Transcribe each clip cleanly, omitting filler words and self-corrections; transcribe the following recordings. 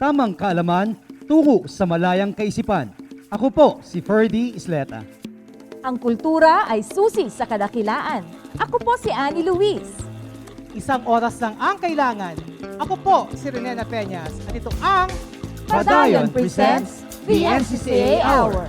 tamang kaalaman tungo sa malayang kaisipan. Ako po si Ferdy Isleta. Ang kultura ay susi sa kadakilaan. Ako po si Annie Luis. Isang oras lang ang kailangan. Ako po si Renena Peñas at ito ang Padayon Presents the NCCA Hour.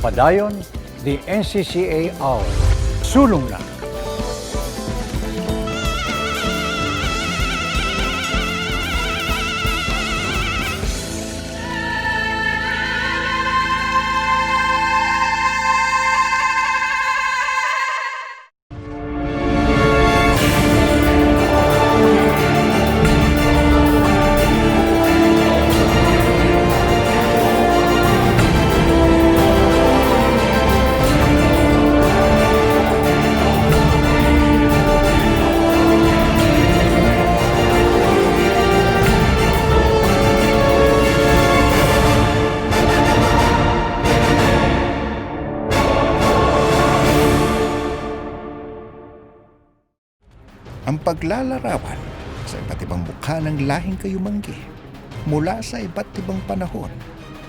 Padayon, the NCCA Hour. Sulong na. Ang paglalarawan sa iba't ibang mukha ng lahing kayumanggi mula sa iba't ibang panahon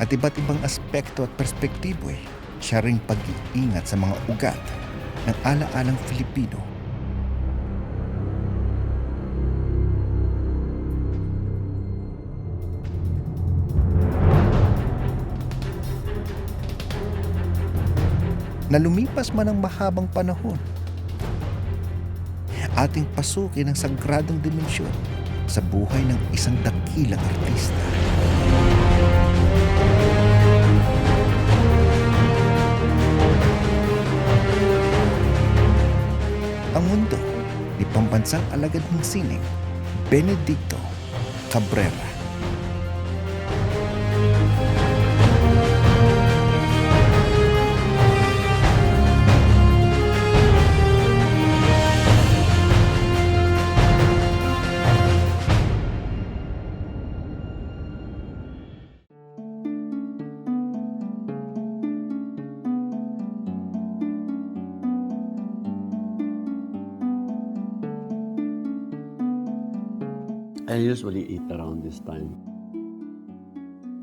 at iba't ibang aspekto at perspektibo siya ring pag-iingat sa mga ugat ng ala-alang Filipino. Na lumipas man ang mahabang panahon, ating pasukin ang sagradong dimensyon sa buhay ng isang dakilang artista. Ang mundo ni Pambansang Alagad ng Sining Benedicto Cabrera. I usually eat around this time.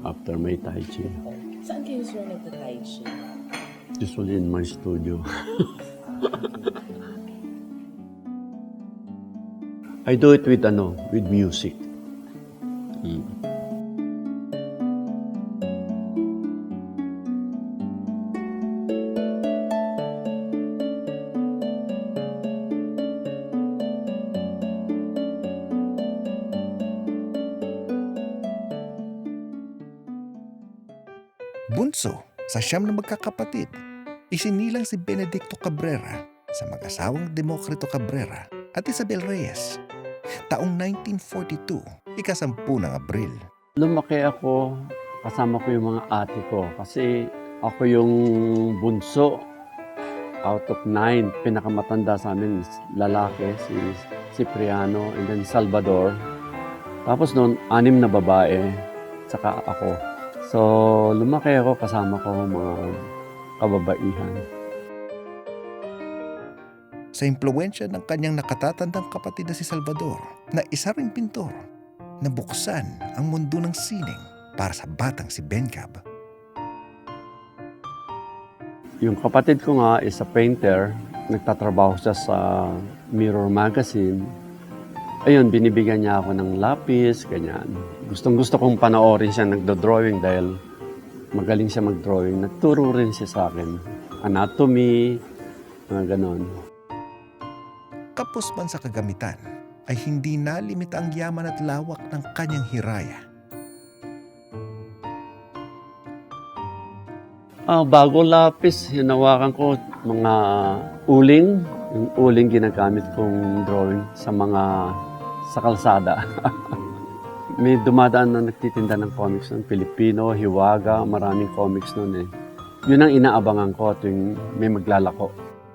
After my Tai Chi. Saan kayo sir nagta-Tai Chi? Usually in my studio. I do it with music. Bunso sa siyam na magkakapatid, isinilang si Benedicto Cabrera sa mag-asawang Demokrito Cabrera at Isabel Reyes. Taong 1942, ika-10 ng Abril. Lumaki ako, kasama ko yung mga ate ko kasi ako yung bunso out of 9. Pinakamatanda sa amin is lalaki, si Cipriano and then Salvador. Tapos noon, 6 na babae, saka ako. So, lumaki ako kasama ko mga kababaihan. Sa impluwensya ng kanyang nakatatandang kapatid na si Salvador, na isa ring pintor, nabuksan ang mundo ng sining para sa batang si Bencab. Yung kapatid ko nga is a painter. Nagtatrabaho siya sa Mirror Magazine. Ayun, binibigyan niya ako ng lapis, ganyan. Gustong-gusto kong panoorin siya nagdo-drawing dahil magaling siya mag-drawing. Nagturo rin siya sa akin. Anatomy, mga ganon. Kapos man sa kagamitan, ay hindi nalimita ang yaman at lawak ng kanyang hiraya. Bago lapis, hinawakan ko mga uling. Yung uling ginagamit kong drawing sa kalsada. May dumadaan na nagtitinda ng comics ng Pilipino, Hiwaga, maraming comics noon eh. Yun ang inaabangan ko tuwing may maglalako.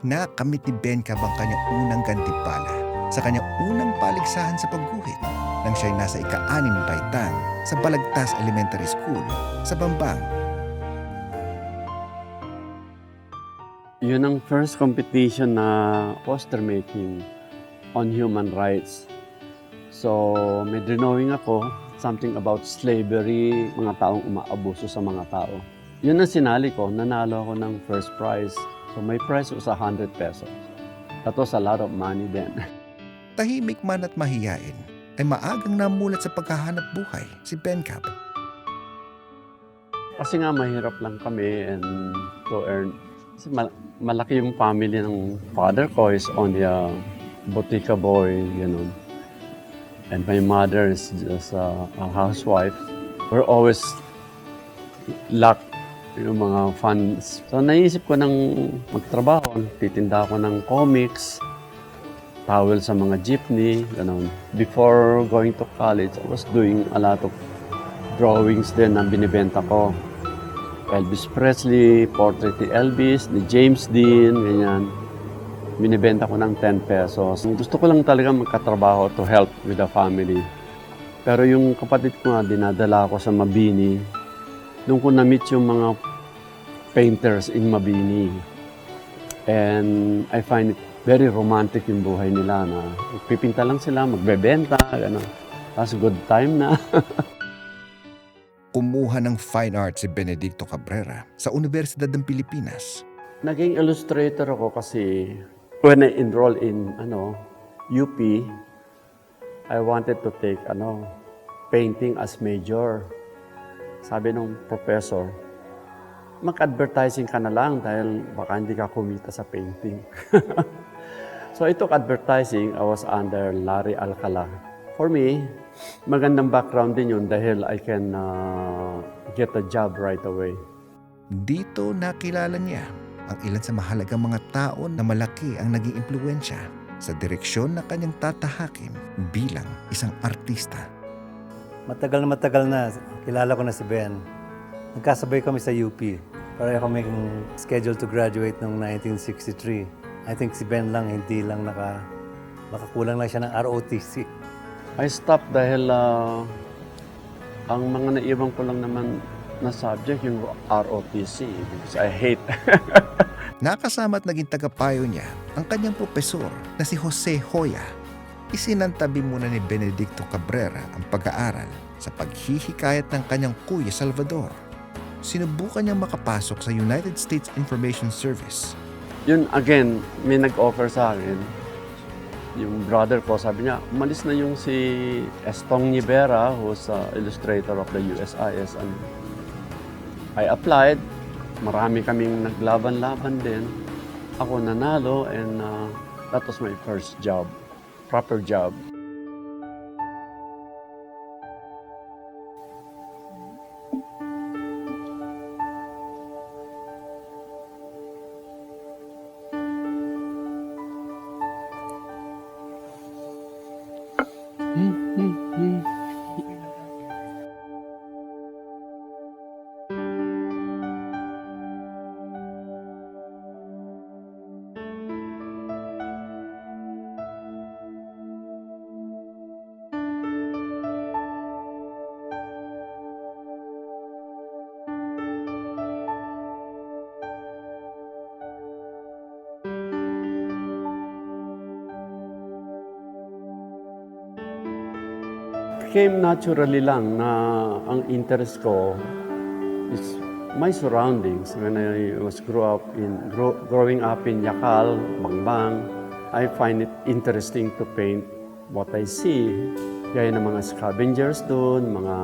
Nakamit ni Bencab ang kanyang unang gantimpala sa kanyang unang paligsahan sa pagguhit nang siya'y nasa ika-6 baitang sa Balagtas Elementary School sa Bambang. Yun ang first competition na poster making on human rights. So, may drawing ako, something about slavery, mga taong umaabuso sa mga tao. Yun ang sinali ko, nanalo ako ng first prize. So, my prize was 100 pesos. That was a lot of money then. Tahimik man at mahiyain, ay maagang namulat sa paghahanap buhay si Bencab. Kasi nga mahirap lang kami and to earn. Kasi malaki yung family ng father ko is only a botica boy, gano'n. And my mother is just a housewife. We're always lack yung mga funds. So naisip ko nang magtrabaho, titinda ako ng comics, towel sa mga jeepney, gano'n. Before going to college, I was doing a lot of drawings din na binibenta ko. Elvis Presley, portrait ni Elvis, ni James Dean, ganyan. Binibenta ko ng 10 pesos. Gusto ko lang talaga magkatrabaho to help with the family. Pero yung kapatid ko nga, dinadala ako sa Mabini. Doon ko na-meet yung mga painters in Mabini. And I find it very romantic yung buhay nila na magpipinta lang sila, magbebenta, gano'n. Tapos good time na. Kumuha ng fine art si Benedicto Cabrera sa Universidad ng Pilipinas. Naging illustrator ako kasi when I enrolled in UP, I wanted to take painting as major. Sabi nung professor, mag-advertising ka na lang dahil baka hindi ka kumita sa painting. So I took advertising. I was under Larry Alcala. For me, magandang background din yun dahil I can get a job right away. Dito nakilala niya ang ilan sa mahalagang mga tao na malaki ang naging impluwensya sa direksyon na kanyang tatahakin bilang isang artista. Matagal na kilala ko na si Ben. Nagkasabay kami sa UP. Pareho kami scheduled to graduate noong 1963. I think si Ben lang, hindi lang makakulang lang siya ng ROTC. I stopped dahil ang mga naiwan ko lang naman na subject yung ROTC because I hate. Nakasama at naging tagapayo niya ang kanyang profesor na si Jose Hoya. Isinantabi muna ni Benedicto Cabrera ang pag-aaral sa paghihikayat ng kanyang kuya Salvador. Sinubukan niyang makapasok sa United States Information Service. Yun again, may nag-offer sa akin. Yung brother ko, sabi niya, umalis na yung si Estong Nivera, who's illustrator of the USIS. And I applied. Marami kaming naglaban-laban din. Ako nanalo and that was my first job, proper job. came naturally lang na ang interest ko is my surroundings. When I was growing up in Yakal, Bangbang, I find it interesting to paint what I see. Gaya ng mga scavengers doon, mga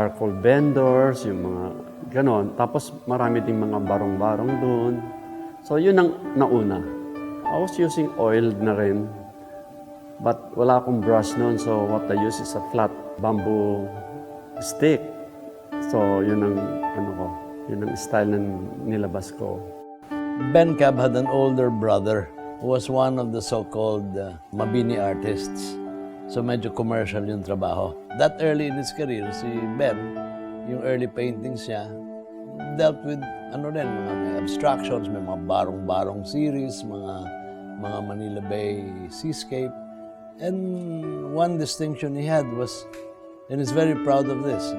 charcoal vendors, yung mga ganon. Tapos marami ding mga barong-barong doon. So yun ang nauna. I was using oil na rin. But wala akong brush noon, so what I use is a flat bamboo stick. So yun ang yun ang style na nilabas ko. Ben Cab had an older brother who was one of the so-called Mabini artists. So medyo commercial yung trabaho. That early in his career, si Ben, yung early paintings niya, dealt with may abstractions, may mga barong-barong series, mga Manila Bay seascape. And one distinction he had was, and he's very proud of this,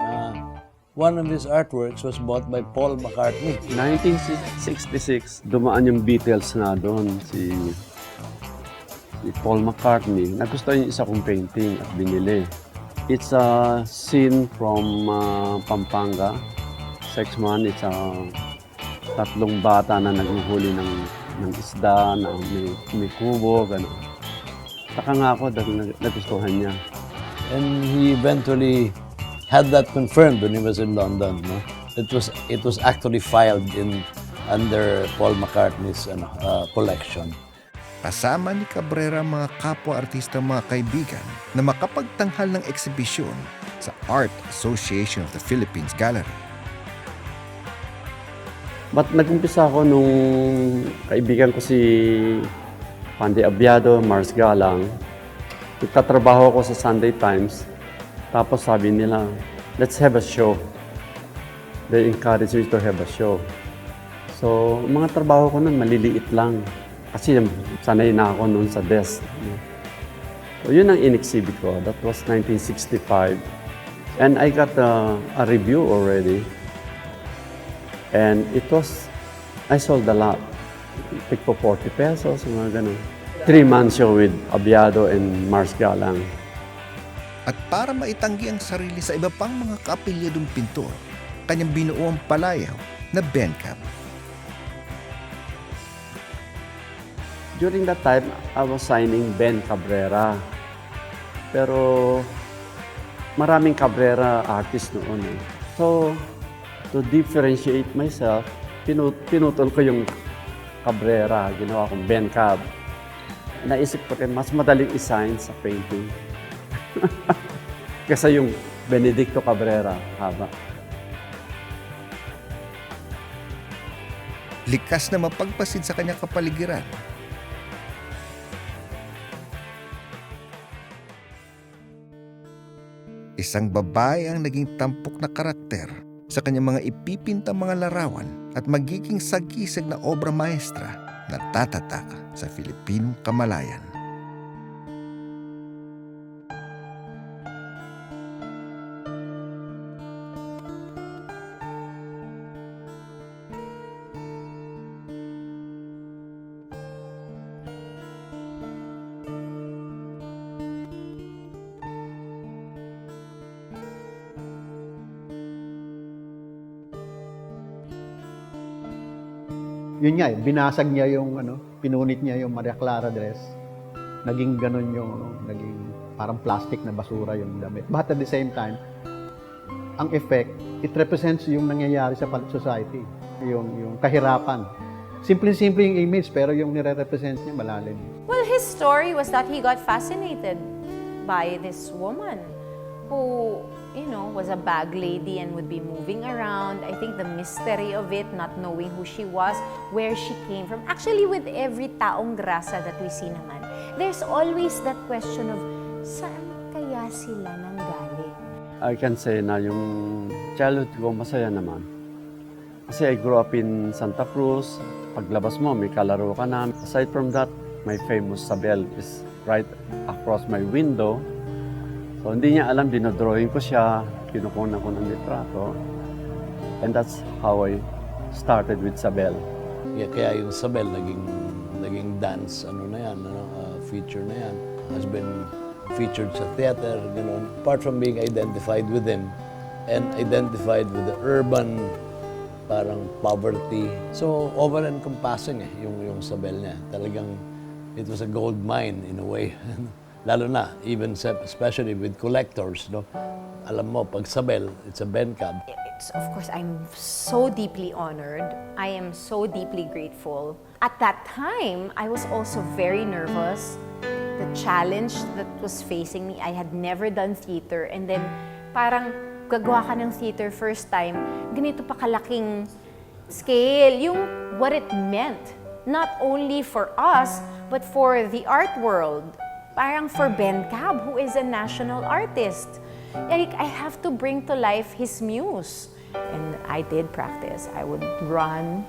one of his artworks was bought by Paul McCartney. 1966, dumaan yung Beatles na doon, si Paul McCartney. Nagustuhan yung isa kong painting at binili. It's a scene from Pampanga. Sexman, it's tatlong bata na naghuhuli ng isda, na may kubo, gano'n. Taka nga ako dahil nagustuhan niya. And he eventually had that confirmed when he was in London. No? It was actually filed under Paul McCartney's collection. Kasama ni Cabrera mga kapwa-artista mga kaibigan na makapagtanghal ng eksibisyon sa Art Association of the Philippines Gallery. But nag-umpisa ako nung kaibigan ko si Panday Abiado, Mars Galang. Nagtatrabaho ako sa Sunday Times. Tapos sabi nila, let's have a show. They encouraged me to have a show. So, mga trabaho ko nun, maliliit lang. Kasi sanay na ako nun sa desk. So, yun ang in-exhibit ko. That was 1965. And I got a review already. And I sold a lot. Pick po 40 pesos, mga ganun. 3-month show with Abiado and Mars Galang. At para maitanggi ang sarili sa iba pang mga kaapilyadong pintor, kanyang binuo ang palayaw na Ben Cab. During that time, I was signing Ben Cabrera. Pero maraming Cabrera artist noon. So, to differentiate myself, pinutol ko yung Cabrera, ginawa kong Ben Cab. Naisip ko rin, mas madaling isign sa painting. Kasi yung Benedicto Cabrera, haba. Likas na mapagpasid sa kanyang kapaligiran. Isang babae ang naging tampok na karakter sa kanyang mga ipipintang mga larawan at magiging sagisag na obra maestra na tatatak sa Filipinong kamalayan. Yun nga, binasag niya yung pinunit niya yung Maria Clara dress. Naging ganun yung naging parang plastic na basura yung damit. But at the same time, ang effect, it represents yung nangyayari sa society, yung kahirapan. Simple-simple yung image pero yung nire-represent niya malalim. Well, his story was that he got fascinated by this woman who, was a bag lady and would be moving around. I think the mystery of it, not knowing who she was, where she came from. Actually, with every taong grasa that we see naman, there's always that question of, saan kaya sila nanggaling? I can say na yung childhood ko masaya naman. Kasi I grew up in Santa Cruz. Paglabas mo, may kalaro ka na. Aside from that, my famous Sabel is right across my window. So hindi niya alam, dinodrawing ko siya, kinukunan ko ng litrato. And that's how I started with Sabel. Yeah, kaya yung Sabel naging dance, feature na yan, has been featured sa theater, gano'n. Apart from being identified with him and identified with the urban parang poverty. So, over-encompassing yung Sabel niya. Talagang, it was a gold mine in a way. Lalo na, even especially with collectors, no? Alam mo, pag Sabel, it's a bencab. Of course, I'm so deeply honored. I am so deeply grateful. At that time, I was also very nervous. The challenge that was facing me, I had never done theater. And then, parang gagawa ka ng theater first time, ganito pa kalaking scale. Yung what it meant, not only for us, but for the art world. Parang for Ben Cab, who is a national artist. Like, I have to bring to life his muse. And I did practice. I would run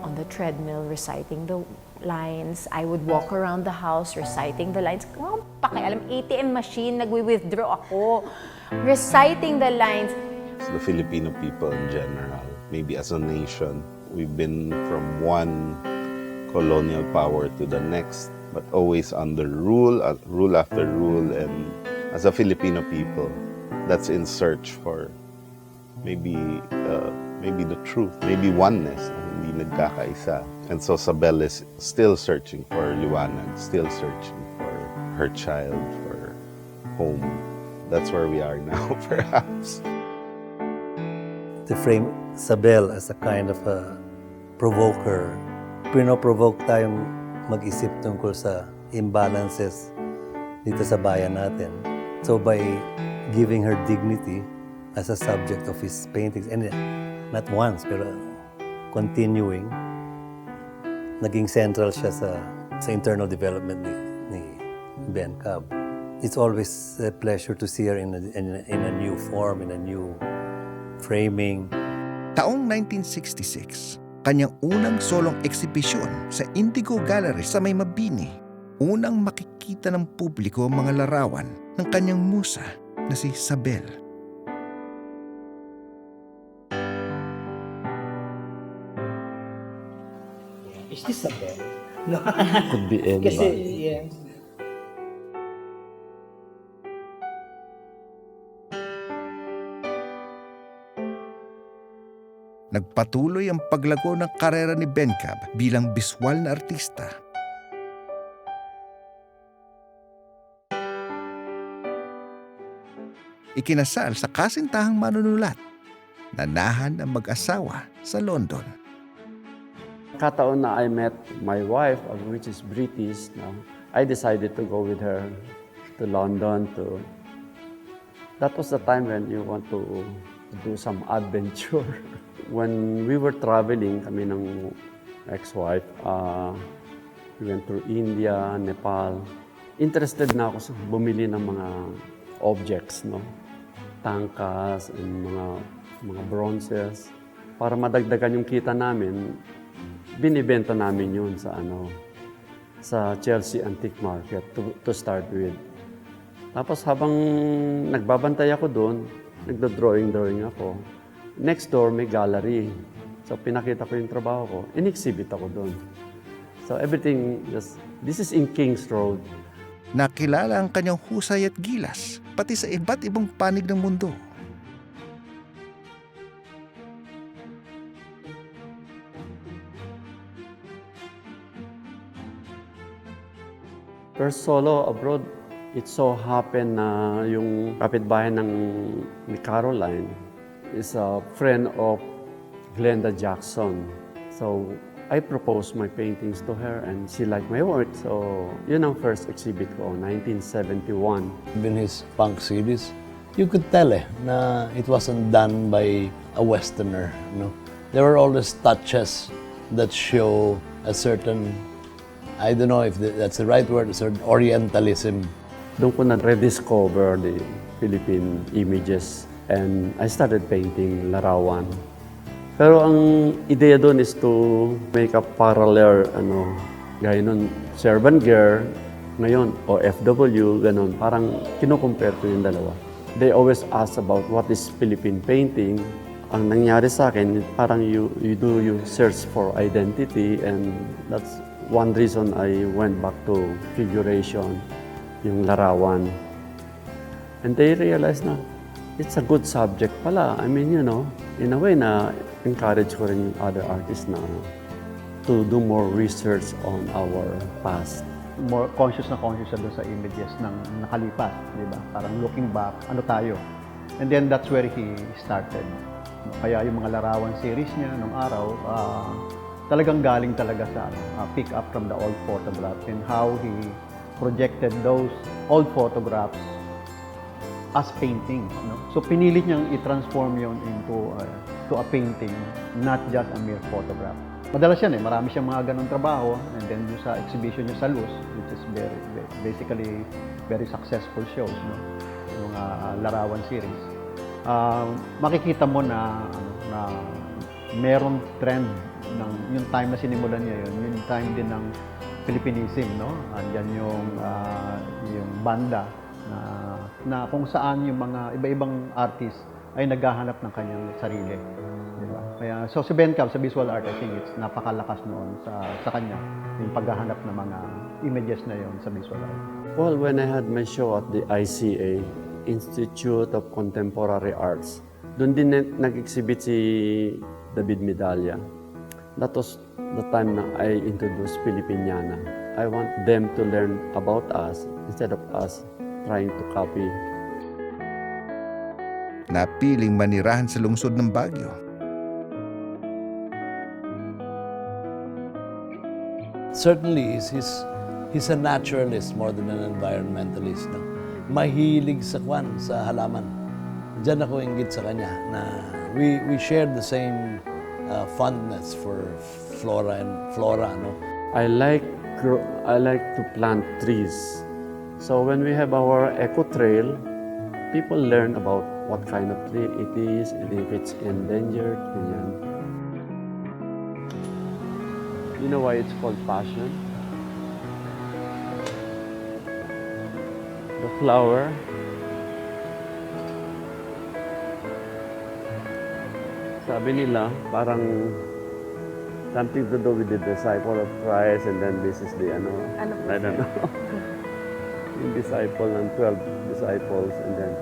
on the treadmill reciting the lines. I would walk around the house reciting the lines. Oh, pakialam, ATM machine, nagwi-withdraw ako. Reciting the lines. The Filipino people in general, maybe as a nation, we've been from one colonial power to the next, but always under rule after rule. And as a Filipino people, that's in search for maybe the truth, maybe oneness, hindi nagkakaisa. And so Sabel is still searching for liwanag, still searching for her child, for home. That's where we are now, perhaps. To frame Sabel as a kind of a provoker, pinoprovoke tayong mag-isip tungkol sa imbalances dito sa bayan natin. So by giving her dignity as a subject of his paintings, and not once, pero continuing, naging central siya sa internal development ni Ben Cab. It's always a pleasure to see her in a new form, in a new framing. Taong 1966, kanyang unang solong eksibisyon sa Indigo Gallery sa May Mabini. Unang makikita ng publiko ang mga larawan ng kanyang musa na si Sabel. Is this Sabel? No. Could be anybody. Kasi, yeah. Nagpatuloy ang paglago ng karera ni Ben Cab bilang biswal na artista. Ikinasal sa kasintahang manunulat. Nanahan ang mag-asawa sa London. Kataon na I met my wife, which is British now. I decided to go with her to London. That was the time when you want to do some adventure. When we were traveling, kami ng ex-wife, we went through India, Nepal. Interested na ako sa bumili ng mga objects, no? Tangkas, and mga bronzes. Para madagdagan yung kita namin, binibenta namin yun sa Chelsea Antique Market to start with. Tapos habang nagbabantay ako doon, nagdo-drawing ako. Next door, may gallery. So, pinakita ko yung trabaho ko. In-exhibit ako doon. So, everything, this is in Kings Road. Nakilala ang kanyang husay at gilas, pati sa iba't ibang panig ng mundo. First solo abroad, it so happened na yung kapitbahay ni Caroline is a friend of Glenda Jackson. So, I proposed my paintings to her and she liked my work. So, yun ang first exhibit ko, 1971. Even his punk series, you could tell na it wasn't done by a Westerner. No? There were always touches that show a certain, I don't know if that's the right word, a certain Orientalism. Doon ko na-rediscover the Philippine images and I started painting larawan. Pero ang ideya doon is to make a parallel, gaya nun, servant girl, ngayon, OFW, ganun. Parang kino-compare ko yung dalawa. They always ask about what is Philippine painting. Ang nangyari sa akin, parang you search for identity and that's one reason I went back to figuration, yung larawan. And they realize na it's a good subject pala. I mean, you know, in a way na encourage ko rin yung other artists na to do more research on our past. More conscious siya doon sa images ng nakalipas, di ba? Parang looking back, ano tayo? And then that's where he started. Kaya yung mga larawan series niya nung araw, talagang galing talaga sa pick up from the old photographs and how he projected those old photographs as painting. No? So pinilit niyang i-transform yon into to a painting, not just a mere photograph. Madalas yan marami siyang mga ganong trabaho, and then yung sa exhibition niya sa Luz, which is basically very successful shows, no? Yung larawan series. Makikita mo na merong trend ng yung time na sinimulan niya yun, yung time din ng Philippinism, no? Andiyan yung banda na kung saan yung mga iba-ibang artists ay naghahanap ng kanyang sarili. Diba? Kaya, so si Ben Cab sa visual art, I think it's napakalakas noon sa kanya, yung paghahanap ng mga images na yon sa visual art. Well, when I had my show at the ICA, Institute of Contemporary Arts, doon din nag-exhibit si David Medalla. That was the time na I introduced Filipiniana. I want them to learn about us instead of us trying to copy. Napiling manirahan sa lungsod ng Baguio. Certainly, he's a naturalist more than an environmentalist. No? Mahilig sa halaman. Diyan ako inggit sa kanya na we share the same fondness for flora. No? I like to plant trees. So when we have our eco trail, people learn about what kind of tree it is and if it's endangered. Ganyan. You know why it's called passion? The flower sabi nila parang something to do with the disciple of Christ, and then this is the I don't know. Yung disciple ng 12 disciples, and then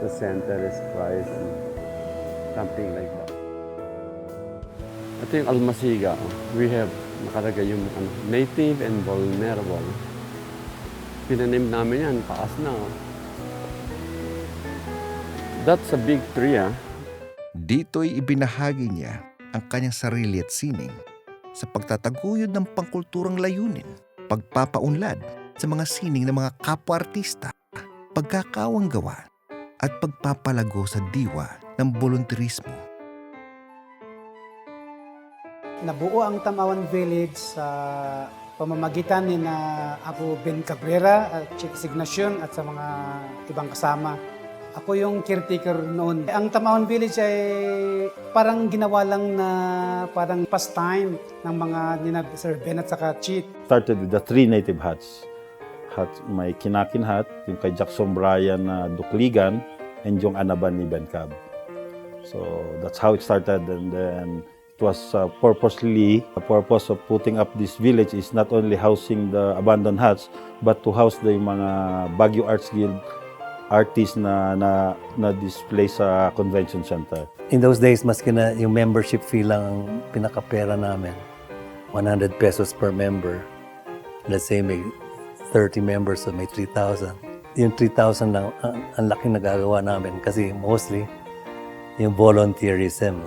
the center is Christ, and something like that. Ito yung almasiga. We have nakalagay yung native and vulnerable. Pinanim namin yan, taas na. That's a big tree, Dito'y ibinahagi niya ang kanyang sarili at sining sa pagtataguyod ng pangkulturang layunin, pagpapaunlad sa mga sining ng mga kapwa-artista, pagkakawang gawa, at pagpapalago sa diwa ng volunteerismo. Nabuo ang Tamawan Village sa pamamagitan ni na ako Ben Cabrera at Chief Signation at sa mga ibang kasama. Ako yung caretaker noon. Ang Tamawan Village ay parang ginawa lang na parang pastime ng mga nina Sir Ben at saka Chief. Started with the 3 native huts. May Kinakin hut, yung kay Jackson Bryan na Dukligan, and yung Anaban ni Ben Cab. So that's how it started, and then it was purposely, the purpose of putting up this village is not only housing the abandoned huts, but to house the mga Baguio Arts Guild artists na display sa convention center. In those days, maski na yung membership fee lang ang pinakapera namin, 100 pesos per member. Let's say may 30 members, so may 3,000. Yung 3,000 lang, ang laking nagagawa namin kasi mostly yung volunteerism.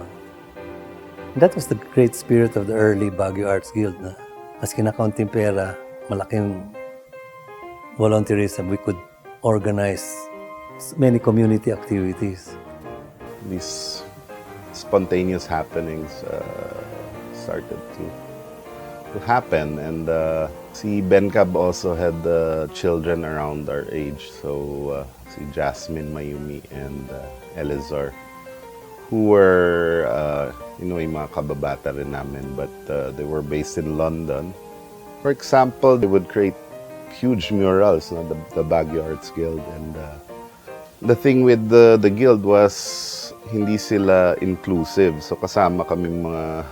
That was the great spirit of the early Baguio Arts Guild. Na maski na kaunting pera, malaking volunteerism, we could organize many community activities. These spontaneous happenings started to happen, and si Ben Cab also had children around our age, so si Jasmine, Mayumi, and Elizar, who were yung mga kababata rin namin, but they were based in London. For example, they would create huge murals, the Baguio Arts Guild, and the thing with the guild was hindi sila inclusive, so kasama kami mga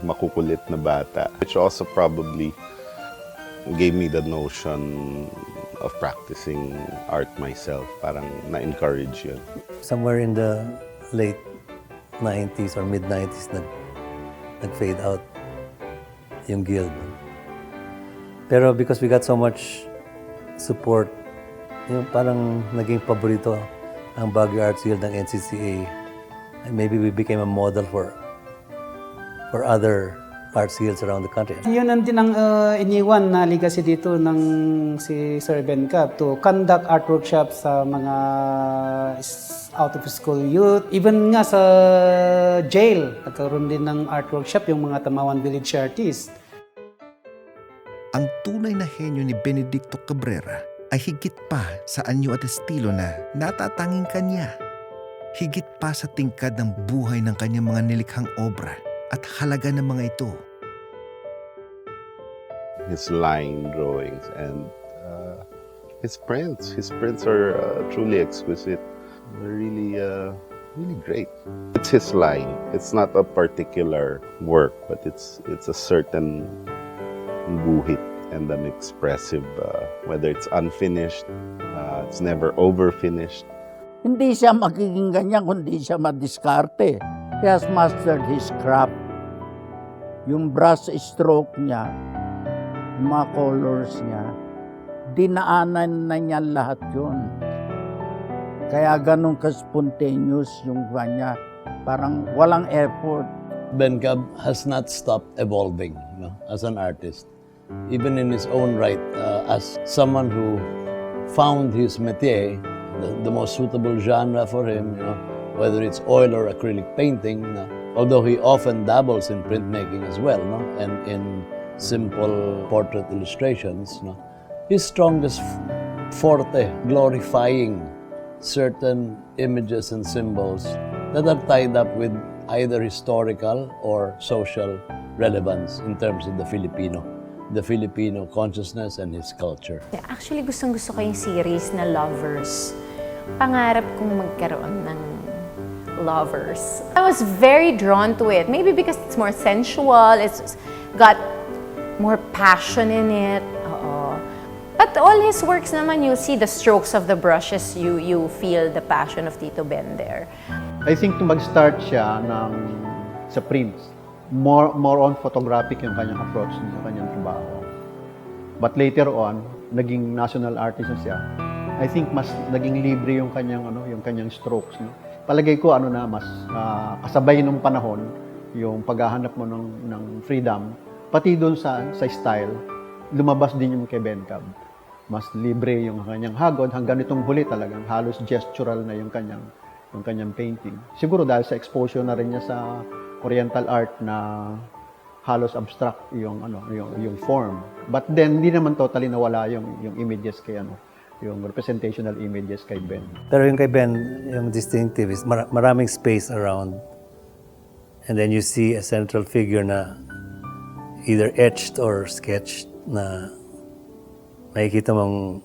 makukulit na bata, which also probably gave me the notion of practicing art myself. Parang na-encourage yun. Somewhere in the late 90s or mid-90s, nag-fade out yung guild. Pero because we got so much support, yung parang naging paborito ang Baguio Arts Guild ng NCCA. And maybe we became a model for other arts guilds around the country. Yun ang din ang iniwan na legacy dito ng si Sir Ben Cab to conduct art workshops sa mga out-of-school youth. Even nga sa jail, nagkaroon din ng art workshop yung mga Tamawan Village artists. Ang tunay na henyo ni Benedicto Cabrera ay higit pa sa anyo at estilo na natatanging kanya. Higit pa sa tingkad ng buhay ng kanyang mga nilikhang obra at halaga ng mga ito. His line drawings and his prints. His prints are truly exquisite. They're really great. It's his line. It's not a particular work, but it's a certain guhit and an expressive, whether it's unfinished, it's never over-finished. Hindi siya magiging ganyan kundi siya madiskarte. He has mastered his craft. Yung brush stroke niya, yung mga colors niya, dinaanan na niya lahat yun. Kaya ganun ka-spontaneous yung kanya. Parang walang effort. Ben Cab has not stopped evolving, as an artist. Even in his own right, as someone who found his métier, the most suitable genre for him, whether it's oil or acrylic painting, although he often dabbles in printmaking as well, and in simple portrait illustrations, his strongest forte, glorifying certain images and symbols that are tied up with either historical or social relevance in terms of the Filipino consciousness and his culture. Actually, gustong-gusto ko yung series na Lovers. Pangarap kong magkaroon ng lovers. I was very drawn to it. Maybe because it's more sensual, it's got more passion in it. But all his works naman, you see the strokes of the brushes, you feel the passion of Tito Ben there. I think to mag-start siya sa prints, more on photographic yung kanyang approach sa kanyang trabaho. But later on, naging national artist na siya. I think mas naging libre yung kanyang strokes. Palagay ko mas kasabay nung panahon yung paghahanap mo ng freedom, pati doon sa style, lumabas din yung kay Ben Cab. Mas libre yung kanyang hagod, hanggang itong huli talagang halos gestural na yung kanyang painting. Siguro dahil sa exposure na rin niya sa Oriental art na halos abstract yung form. But then hindi naman totally nawala yung images kay yung representational images kay Ben. Pero yung kay Ben, yung distinctive is maraming space around. And then you see a central figure na either etched or sketched na makikita mong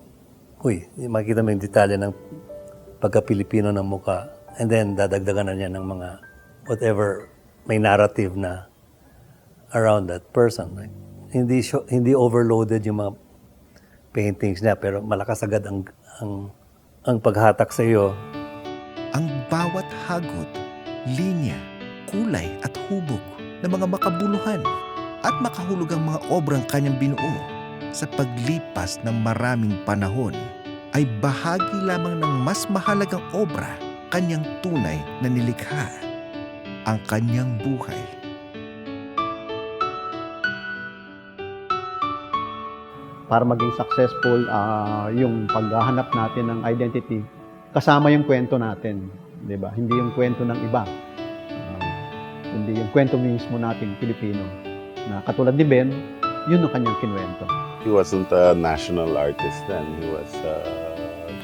yung detalye ng pagka-Pilipino ng muka. And then dadagdagan na niya ng mga whatever may narrative na around that person. Like, hindi overloaded yung mga paintings niya, pero malakas agad ang paghatak sa iyo. Ang bawat hagod, linya, kulay at hubog ng mga makabuluhan at makahulugang mga obrang kanyang binuo sa paglipas ng maraming panahon ay bahagi lamang ng mas mahalagang obra kanyang tunay na nilikha, ang kanyang buhay. Para maging successful yung paghahanap natin ng identity, kasama yung kwento natin, di ba? Hindi yung kwento ng iba. Hindi yung kwento mismo nating Pilipino. Na katulad ni Ben, yun ang kanyang kinwento. He wasn't a national artist then. He was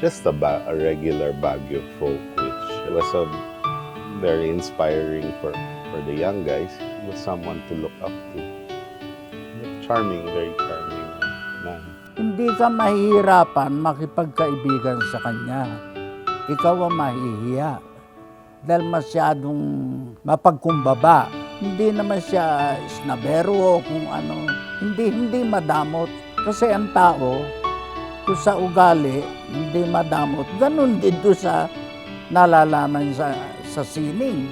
just a regular Baguio folk, which was very inspiring for the young guys. He was someone to look up to. Charming, very charming man. Hindi ka mahihirapan makipagkaibigan sa kanya. Ikaw ang mahihiya. Dahil masyadong mapagkumbaba. Hindi naman siya snabero o kung ano. Hindi madamot. Kasi ang tao, Kung sa ugali, hindi madamot. Ganun din doon sa nalalaman sa sining.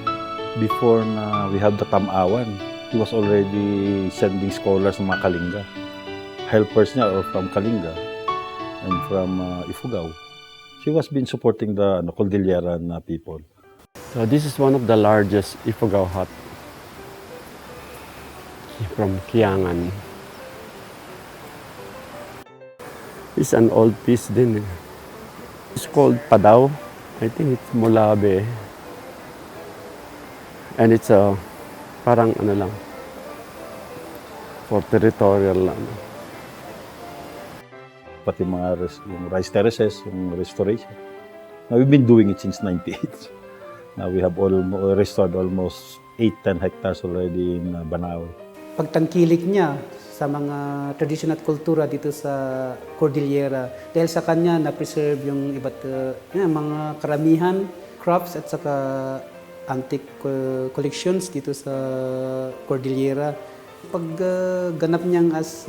Before na we have the tamawan, he was already sending scholars ng mga Kalinga. Helpers niya are from Kalinga and from Ifugao. She was been supporting the Cordilleran people. So this is one of the largest Ifugao hut from Kiangan. It's an old piece din. It's called Padaw. I think it's Mulabe. And it's parang lang, for territorial lang. Pati mga yung rice terraces, yung restoration. Now we've been doing it since 98. Now we have restored almost 8-10 hectares already in Banawe. Pagtangkilik niya sa mga tradisyon at kultura dito sa Cordillera, dahil sa kanya na-preserve yung iba't mga karamihan, crafts at saka antique collections dito sa Cordillera. Pagganap niyang as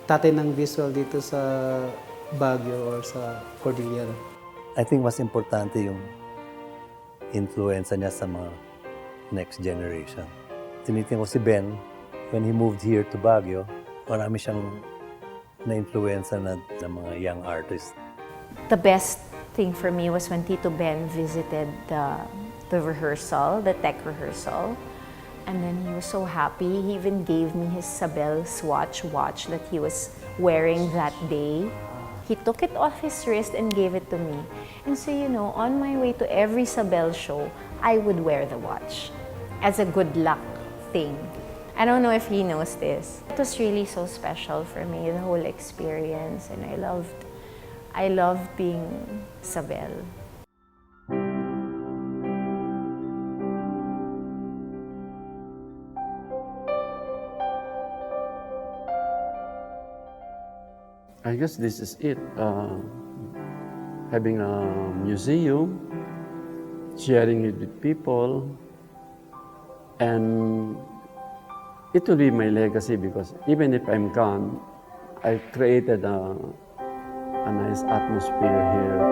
tatay ng visual dito sa Baguio or sa Cordillera. I think mas importante yung influence niya sa mga next generation. Tinitingnan ko si Ben, when he moved here to Baguio, marami siyang na-influence ng mga young artists. The best thing for me was when Tito Ben visited the rehearsal, the tech rehearsal. And then he was so happy. He even gave me his Sabel Swatch watch that he was wearing that day. He took it off his wrist and gave it to me. And so, on my way to every Sabel show, I would wear the watch as a good luck thing. I don't know if he knows this. It was really so special for me, the whole experience, and I loved being Sabel. I guess this is it. Having a museum, sharing it with people, and it will be my legacy because even if I'm gone, I've created a nice atmosphere here.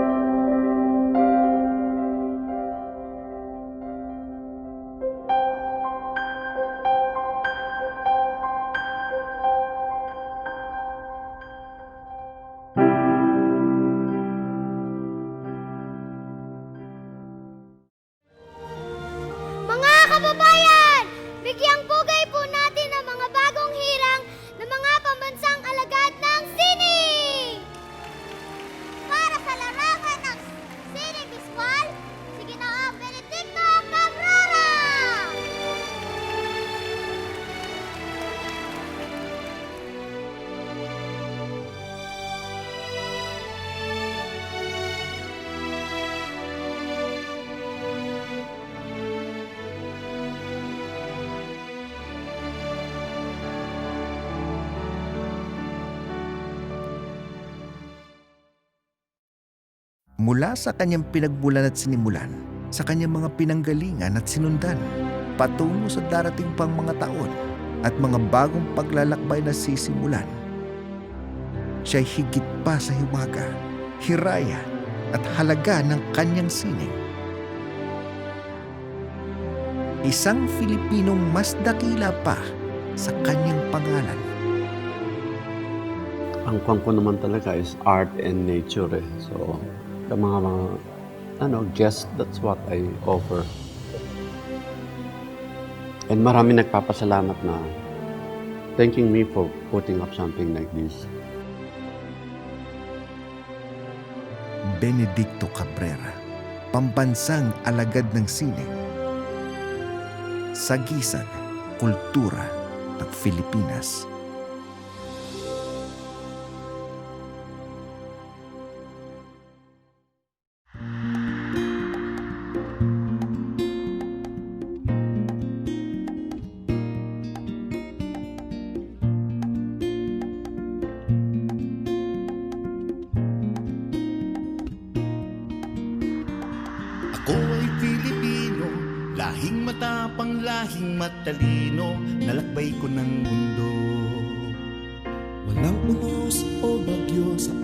Mga kababayan, bigyang pugay po natin ang mga bagong hirang ng mga pambansang alagad ng sining! Para sa larangan ng sining visual, si Ginoong Benedicto Cabrera! Mula sa kanyang pinagmulan at sinimulan, sa kanyang mga pinanggalingan at sinundan, patungo sa darating pang mga taon at mga bagong paglalakbay na sisimulan. Siya'y higit pa sa hiwaga, hiraya at halaga ng kanyang sining. Isang Filipinong mas dakila pa sa kanyang pangalan. Ang kwang ko naman talaga is art and nature. So, the mga guests, that's what I offer. And marami nagpapasalamat na thanking me for putting up something like this. Benedicto Cabrera, Pambansang Alagad ng Sining. Sagisag Kultura ng Pilipinas. Ako ay Pilipino, lahing matapang, lahing matalino, nalakbay ko ng mundo. Walang unos o bagyo sa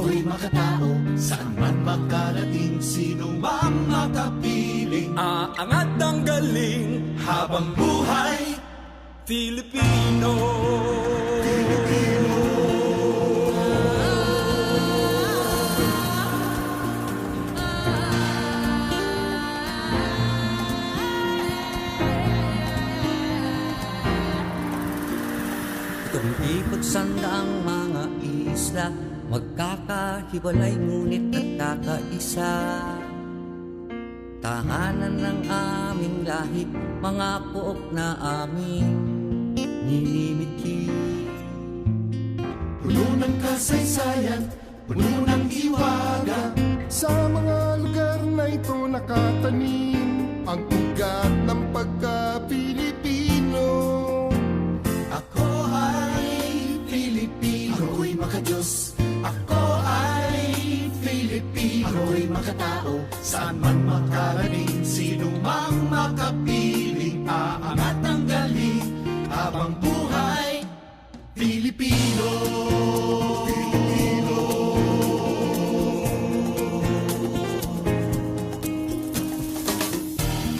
Ako'y makatao, saan man makarating, sino mang makapiling. Aangat ang galing, habang buhay, Filipino. Filipino. Kung ipagsanda ang mga isla, magkakahiwalay ngunit nagkakaisa. Tahanan ng aming lahi, mga pook na aming ninimiti. Puno ng kasaysayan, puno ng hiwaga. Sa mga lugar na ito nakatanim ang ugat ng pagka-Pilipino. Ako ay Pilipino, ako'y makadiyos. Ako ay Filipino, ako'y makatao. Saan man makarating, sino mang makapiling. Aangat ang galing, habang buhay, Filipino. Filipino.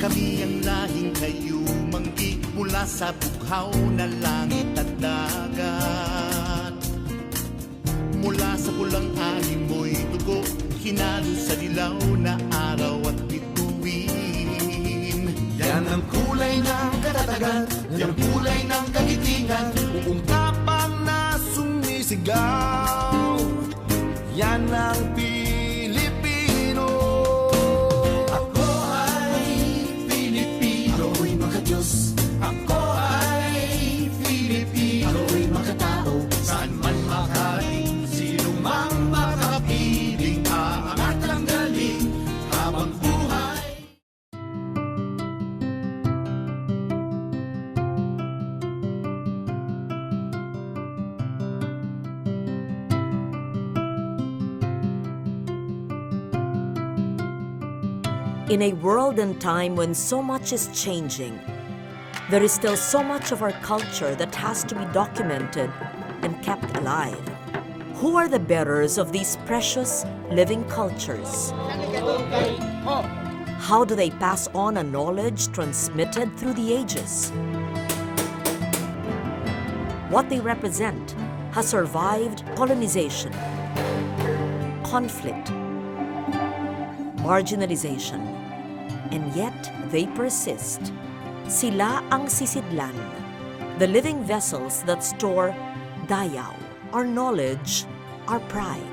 Kami ang lahing kayumanggi, mula sa bughaw na langit at dagat. Mula sa pulang animoy dugo, hinalo sa dilaw na araw at bituin. Yan ang kulay ng katatagan, yan ang kulay ng kagitingan, buong tapang na sumisigaw. Yan ang Pilipino. Ako ay Pilipino, ako'y makadiyos. Ako ay Pilipino, ako'y makatao. Saan man makarating, sino mang makapiling. Aangat ang galing, habang buhay. In a world and time when so much is changing, there is still so much of our culture that has to be documented and kept alive. Who are the bearers of these precious living cultures? How do they pass on a knowledge transmitted through the ages? What they represent has survived colonization, conflict, marginalization, and yet they persist. Sila ang sisidlan, the living vessels that store Dayaw, our knowledge, our pride.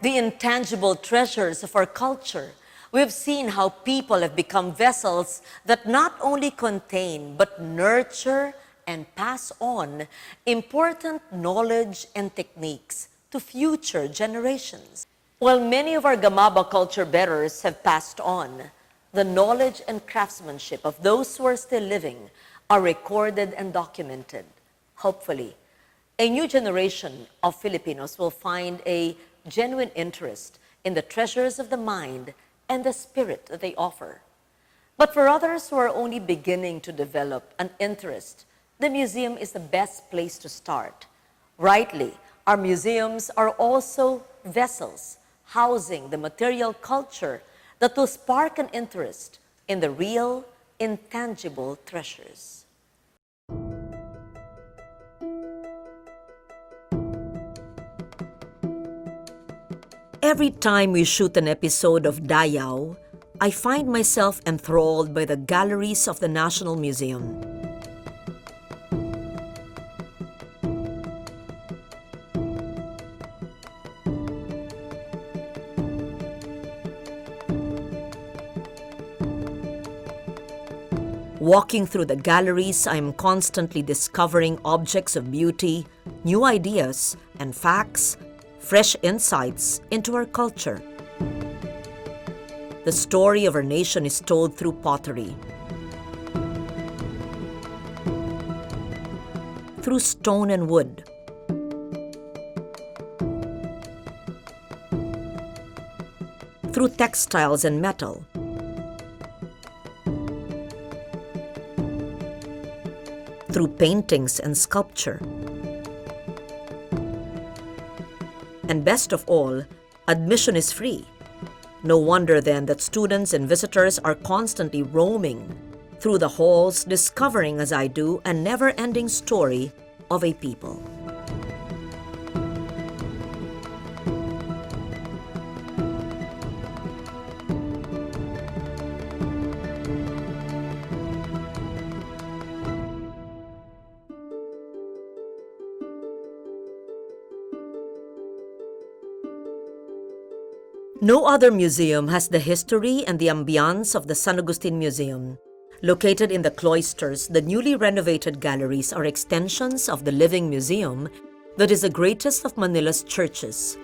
The intangible treasures of our culture. We've seen how people have become vessels that not only contain but nurture and pass on important knowledge and techniques to future generations. While many of our Gamaba culture bearers have passed on, the knowledge and craftsmanship of those who are still living are recorded and documented. Hopefully, a new generation of Filipinos will find a genuine interest in the treasures of the mind and the spirit that they offer. But for others who are only beginning to develop an interest, the museum is the best place to start. Rightly, our museums are also vessels housing the material culture that will spark an interest in the real, intangible treasures. Every time we shoot an episode of Dayaw, I find myself enthralled by the galleries of the National Museum. Walking through the galleries, I am constantly discovering objects of beauty, new ideas, and facts, fresh insights into our culture. The story of our nation is told through pottery, through stone and wood, through textiles and metal, through paintings and sculpture. And best of all, admission is free. No wonder then that students and visitors are constantly roaming through the halls, discovering, as I do, a never-ending story of a people. No other museum has the history and the ambiance of the San Agustin Museum. Located in the cloisters, the newly renovated galleries are extensions of the living museum that is the greatest of Manila's churches.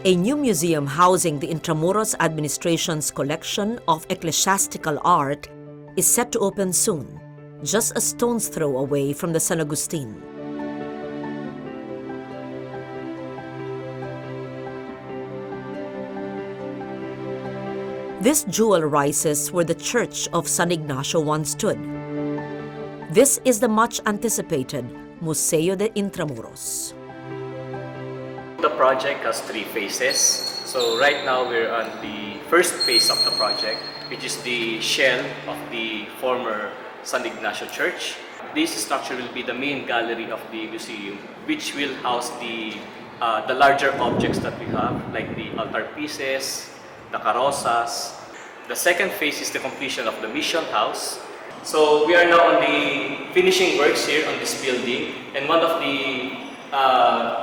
A new museum housing the Intramuros Administration's collection of ecclesiastical art is set to open soon, just a stone's throw away from the San Agustin. This jewel rises where the church of San Ignacio once stood. This is the much anticipated Museo de Intramuros. The project has 3 phases. So right now we're on the first phase of the project, which is the shell of the former San Ignacio Church. This structure will be the main gallery of the museum, which will house the larger objects that we have, like the altar pieces, the carrozas. The second phase is the completion of the mission house. So we are now on the finishing works here on this building, and one of the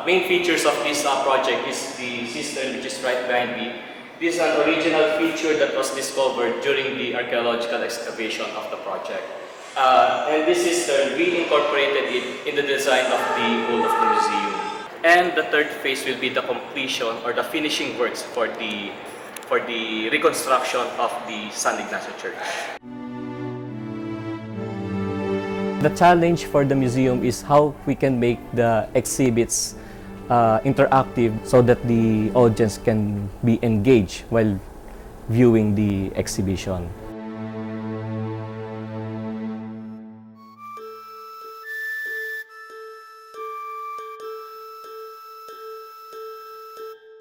main features of this project is the cistern, which is right behind me. This is an original feature that was discovered during the archaeological excavation of the project. And this cistern, we incorporated it in the design of the whole of the museum. And the third phase will be the completion or the finishing works for the reconstruction of the San Ignacio Church. The challenge for the museum is how we can make the exhibits interactive so that the audience can be engaged while viewing the exhibition.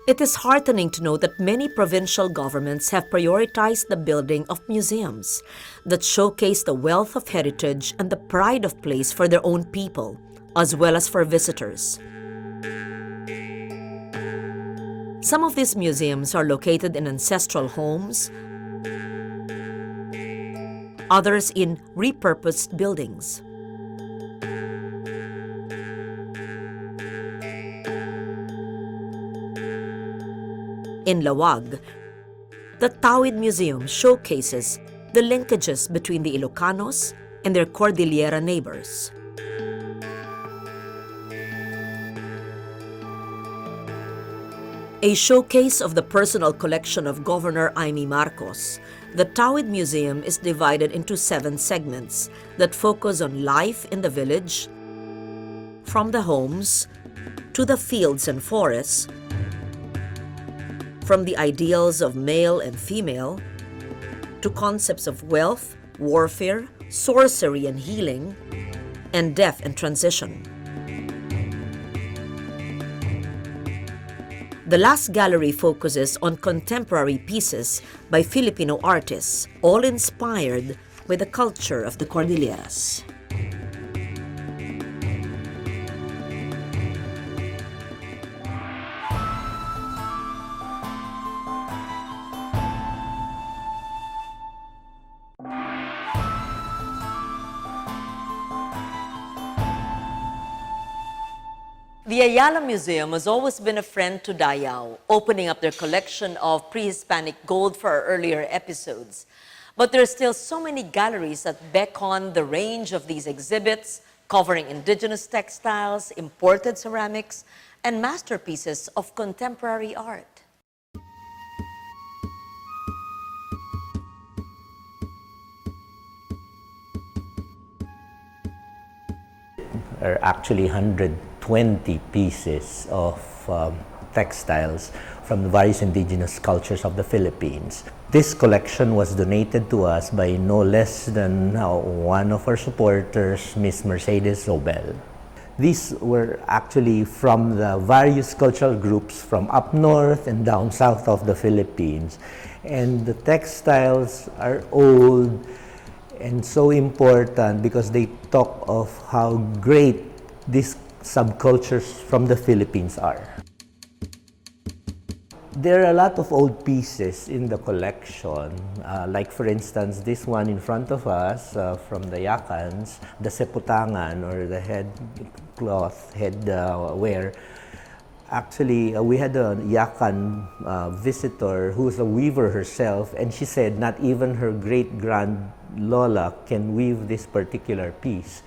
It is heartening to know that many provincial governments have prioritized the building of museums that showcase the wealth of heritage and the pride of place for their own people, as well as for visitors. Some of these museums are located in ancestral homes, others in repurposed buildings. In Lawag, the Tawid Museum showcases the linkages between the Ilocanos and their Cordillera neighbors. A showcase of the personal collection of Governor Jaime Marcos, the Tawid Museum is divided into 7 segments that focus on life in the village, from the homes to the fields and forests, from the ideals of male and female to concepts of wealth, warfare, sorcery and healing, and death and transition. The last gallery focuses on contemporary pieces by Filipino artists, all inspired by the culture of the Cordilleras. The Ayala Museum has always been a friend to Dayaw, opening up their collection of pre-Hispanic gold for our earlier episodes. But there are still so many galleries that beckon the range of these exhibits, covering indigenous textiles, imported ceramics, and masterpieces of contemporary art. are actually 120 pieces of textiles from the various indigenous cultures of the Philippines. This collection was donated to us by no less than one of our supporters, Miss Mercedes Robel. These were actually from the various cultural groups from up north and down south of the Philippines. And the textiles are old and so important because they talk of how great these subcultures from the Philippines are. There are a lot of old pieces in the collection, like for instance this one in front of us from the Yakans, the seputangan or the head cloth, head wear. Actually, we had a Yakan visitor who's a weaver herself, and she said not even her great-grand Lola can weave this particular piece.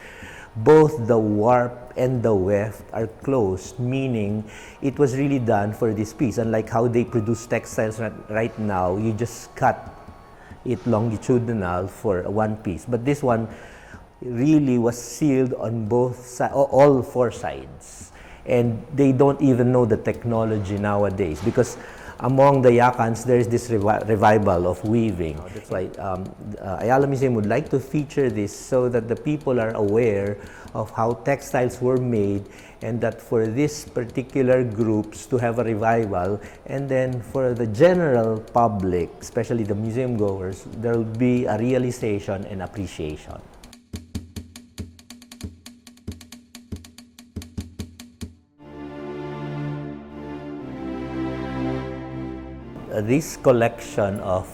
Both the warp and the weft are closed, meaning it was really done for this piece. Unlike how they produce textiles right now, you just cut it longitudinal for one piece. But this one really was sealed on all four sides. And they don't even know the technology nowadays because among the Yakans, there is this revival of weaving. That's why Ayala Museum would like to feature this so that the people are aware of how textiles were made and that for these particular groups to have a revival, and then for the general public, especially the museum goers, there will be a realization and appreciation. This collection of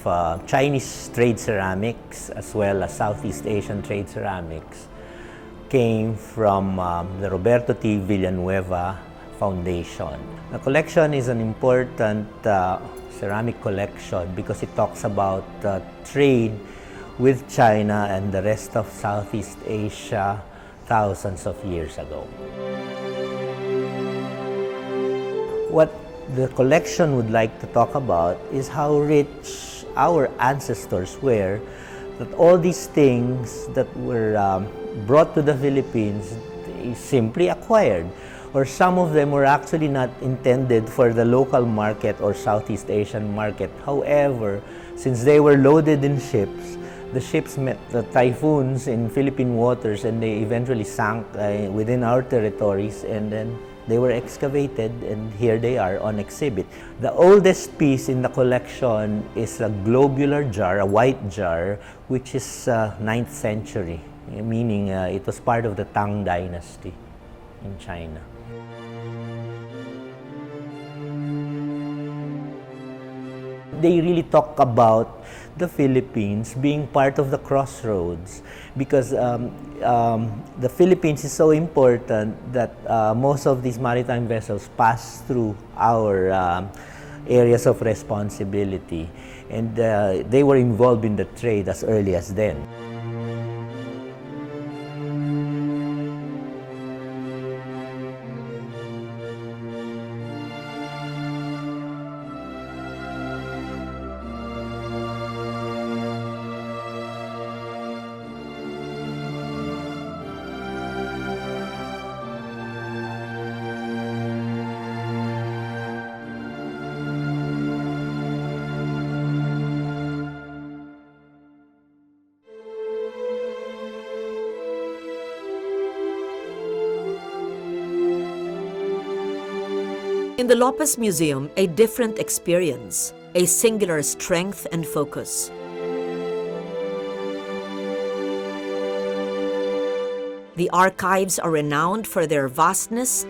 Chinese trade ceramics as well as Southeast Asian trade ceramics came from the Roberto T. Villanueva Foundation. The collection is an important ceramic collection because it talks about trade with China and the rest of Southeast Asia thousands of years ago. What the collection would like to talk about is how rich our ancestors were, that all these things that were brought to the Philippines simply acquired, or some of them were actually not intended for the local market or Southeast Asian market. However, since they were loaded in ships, the ships met the typhoons in Philippine waters and they eventually sank within our territories, and then they were excavated and here they are on exhibit. The oldest piece in the collection is a globular jar, a white jar, which is 9th century, meaning it was part of the Tang Dynasty in China. They really talk about the Philippines being part of the crossroads because the Philippines is so important that most of these maritime vessels pass through our areas of responsibility, and they were involved in the trade as early as then. In the Lopez Museum, a different experience, a singular strength and focus. The archives are renowned for their vastness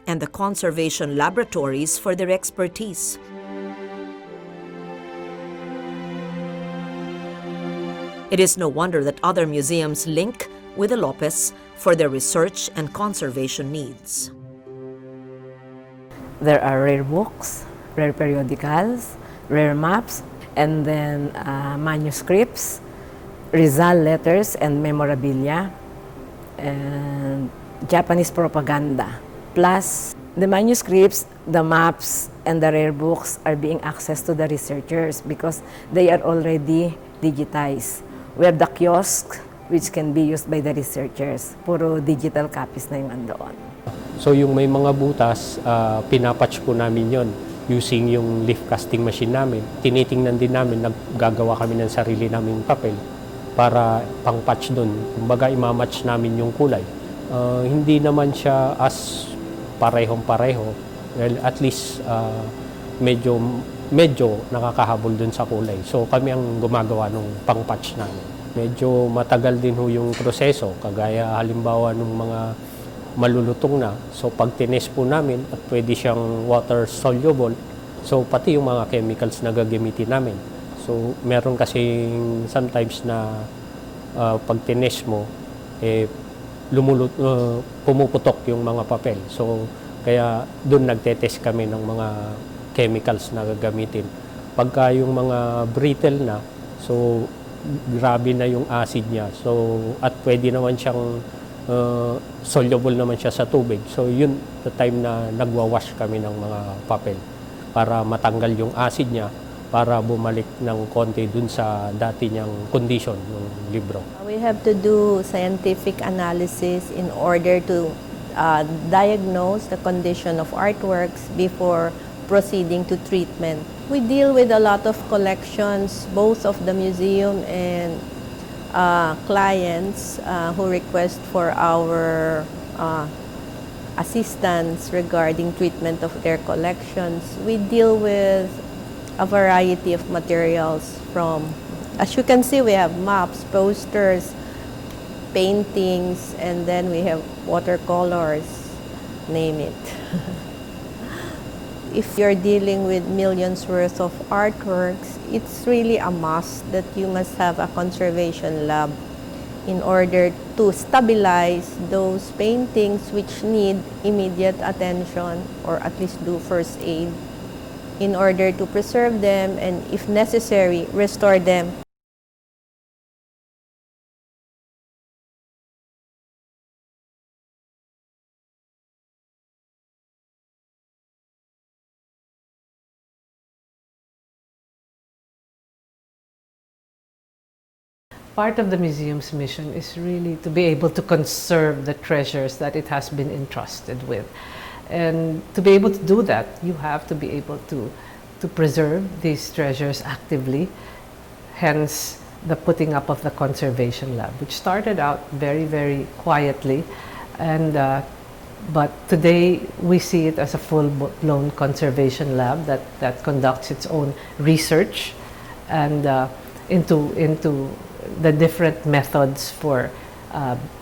and the conservation laboratories for their expertise. It is no wonder that other museums link with the Lopez for their research and conservation needs. There are rare books, rare periodicals, rare maps, and then manuscripts, Rizal letters and memorabilia, and Japanese propaganda. Plus, the manuscripts, the maps, and the rare books are being accessed to the researchers because they are already digitized. We have the kiosk, which can be used by the researchers. Puro digital copies na yung andoon. So yung may mga butas, pinapatch po namin yon using yung leaf casting machine namin. Tinitingnan din namin, naggagawa kami ng sarili naming papel para pang-patch doon. Kumbaga, imamatch namin yung kulay. Hindi naman siya as parehong-pareho. Well, at least medyo nakakahabol doon sa kulay. So kami ang gumagawa ng pang-patch namin. Medyo matagal din ho yung proseso, kagaya halimbawa ng mga malulutong na. So pag tinest po namin at pwede siyang water soluble, so pati yung mga chemicals na gagamitin namin. So meron kasing sometimes na pag tinest mo, pumuputok yung mga papel. So kaya doon nagtetest kami ng mga chemicals na gagamitin. Pagka yung mga brittle na, so grabe na yung acid niya. So at pwede naman siyang soluble naman siya sa tubig. So yun, the time na nagwawash kami ng mga papel para matanggal yung acid niya, para bumalik ng konti dun sa dati niyang condition ng libro. We have to do scientific analysis in order to diagnose the condition of artworks before proceeding to treatment. We deal with a lot of collections, both of the museum and clients who request for our assistance regarding treatment of their collections. We deal with a variety of materials from, as you can see, we have maps, posters, paintings, and then we have watercolors, name it. If you're dealing with millions worth of artworks, it's really a must that you must have a conservation lab in order to stabilize those paintings which need immediate attention, or at least do first aid, in order to preserve them and, if necessary, restore them. Part of the museum's mission is really to be able to conserve the treasures that it has been entrusted with. And to be able to do that, you have to be able to preserve these treasures actively, hence the putting up of the conservation lab, which started out very, very quietly. And but today we see it as a full-blown conservation lab that conducts its own research and into the different methods for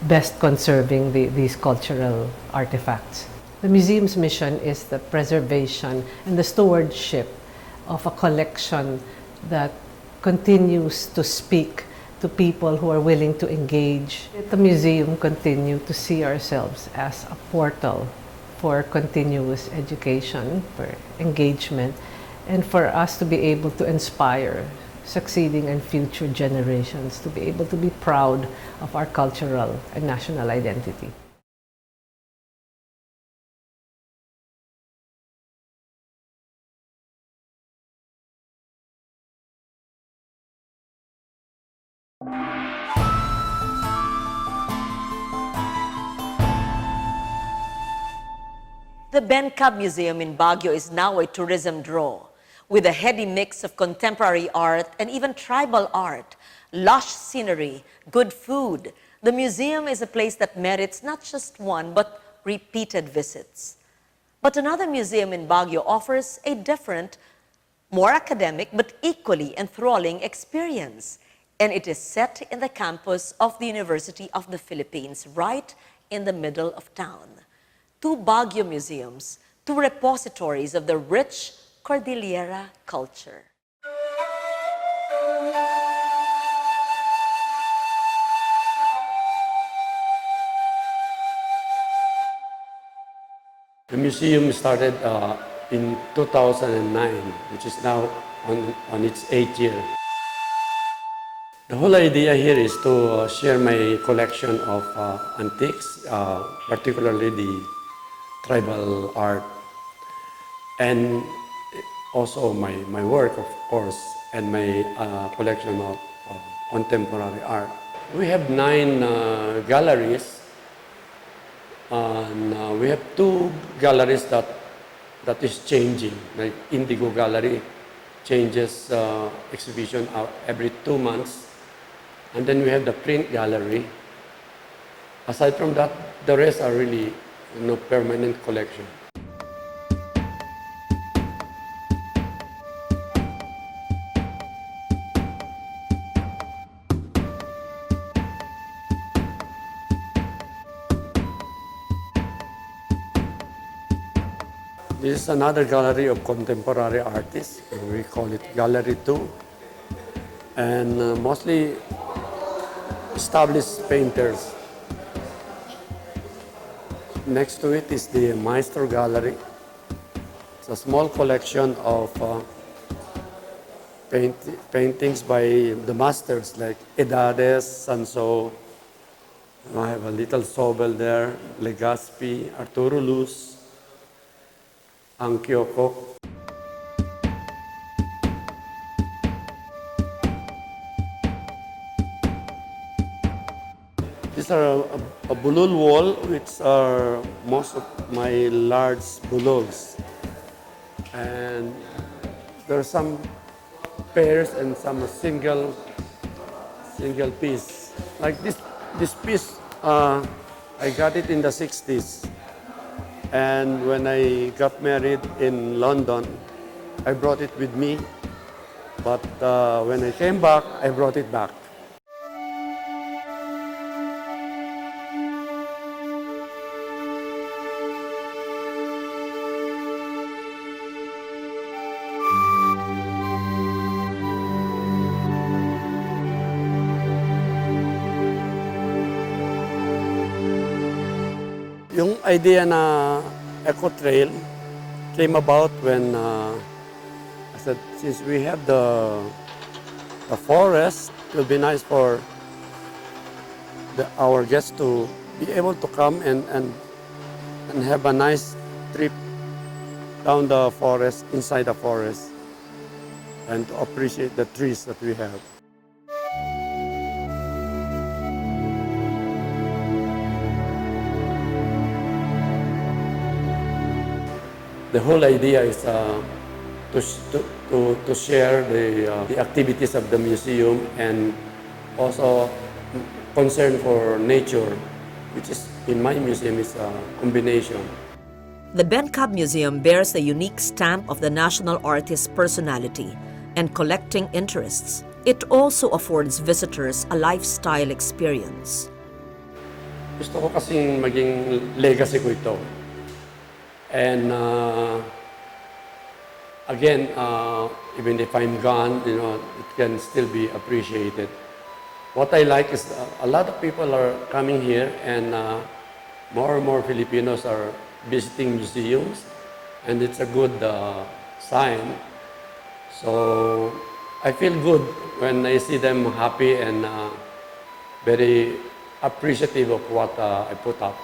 best conserving these cultural artifacts. The museum's mission is the preservation and the stewardship of a collection that continues to speak to people who are willing to engage. At the museum, continue to see ourselves as a portal for continuous education, for engagement, and for us to be able to inspire succeeding and future generations to be able to be proud of our cultural and national identity. The Bencab Museum in Baguio is now a tourism draw. With a heady mix of contemporary art and even tribal art, lush scenery, good food, the museum is a place that merits not just one, but repeated visits. But another museum in Baguio offers a different, more academic, but equally enthralling experience. And it is set in the campus of the University of the Philippines, right in the middle of town. Two Baguio museums, two repositories of the rich Cordillera culture. The museum started in 2009, which is now on its 8th year. The whole idea here is to share my collection of antiques, particularly the tribal art, and also my work, of course, and my collection of contemporary art. We have 9 galleries, and we have 2 galleries that is changing, like Indigo Gallery changes exhibition every 2 months, and then we have the print gallery. Aside from that, the rest are really permanent collection. This is another gallery of contemporary artists. We call it Gallery 2. And mostly established painters. Next to it is the Maestro Gallery. It's a small collection of paintings by the masters like Edades, Sanso. I have a little Sobel there, Legazpi, Arturo Luz, Angkyoko. These are a bulul wall, which are most of my large bululs. And there are some pairs and some single piece. Like this piece, I got it in the 60s. And when I got married in London, I brought it with me. But when I came back, I brought it back. Yung idea na eco trail came about when I said, since we have the forest, it will be nice for our guests to be able to come and have a nice trip down the forest, inside the forest, and to appreciate the trees that we have. The whole idea is to share the activities of the museum and also concern for nature, which is in my museum is a combination. The Bencab Museum bears the unique stamp of the national artist's personality and collecting interests. It also affords visitors a lifestyle experience. Gusto ko kasing maging legacy ko ito. And again, even if I'm gone, it can still be appreciated. What I like is a lot of people are coming here, and more and more Filipinos are visiting museums, and it's a good sign. So I feel good when I see them happy and very appreciative of what I put up.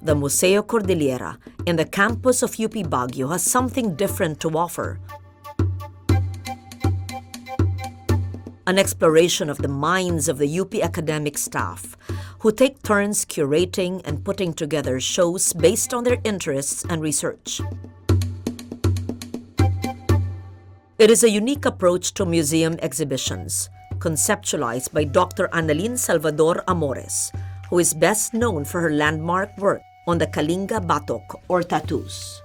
The Museo Cordillera in the campus of UP Baguio has something different to offer. An exploration of the minds of the UP academic staff who take turns curating and putting together shows based on their interests and research. It is a unique approach to museum exhibitions, conceptualized by Dr. Annalyn Salvador Amores, who is best known for her landmark work on the Kalinga Batok or tattoos.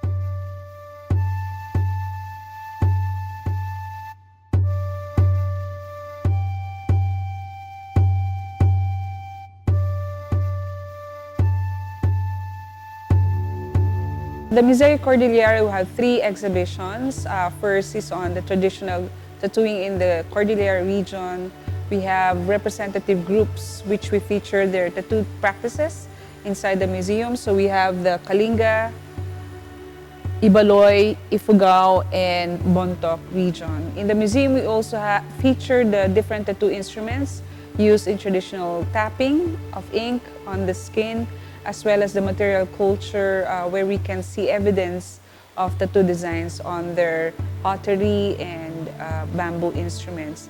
The Museo Cordillera will have 3 exhibitions. First is on the traditional tattooing in the Cordillera region. We have representative groups which we feature their tattoo practices inside the museum. So we have the Kalinga, Ibaloy, Ifugao, and Bontoc region. In the museum, we also feature the different tattoo instruments used in traditional tapping of ink on the skin, as well as the material culture where we can see evidence of tattoo designs on their pottery and bamboo instruments.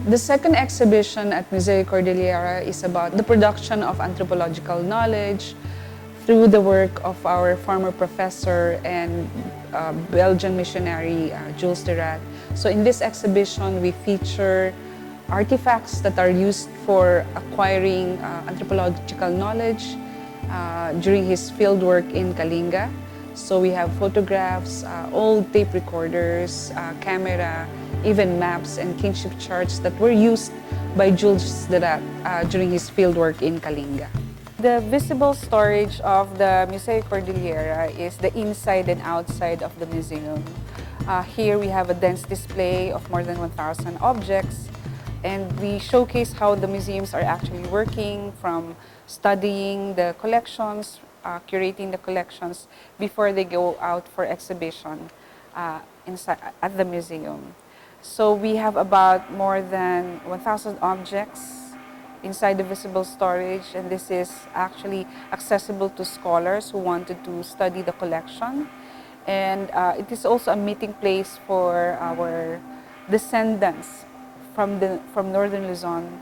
The second exhibition at Museo Cordillera is about the production of anthropological knowledge through the work of our former professor and Belgian missionary Jules Derat. So in this exhibition, we feature artifacts that are used for acquiring anthropological knowledge during his fieldwork in Kalinga. So we have photographs, old tape recorders, camera, even maps and kinship charts that were used by Jules Derat during his fieldwork in Kalinga. The visible storage of the Museo Cordillera is the inside and outside of the museum. Here we have a dense display of more than 1,000 objects, and we showcase how the museums are actually working, from studying the collections, curating the collections before they go out for exhibition inside at the museum. So we have about more than 1,000 objects inside the visible storage, and this is actually accessible to scholars who wanted to study the collection. And it is also a meeting place for our descendants from Northern Luzon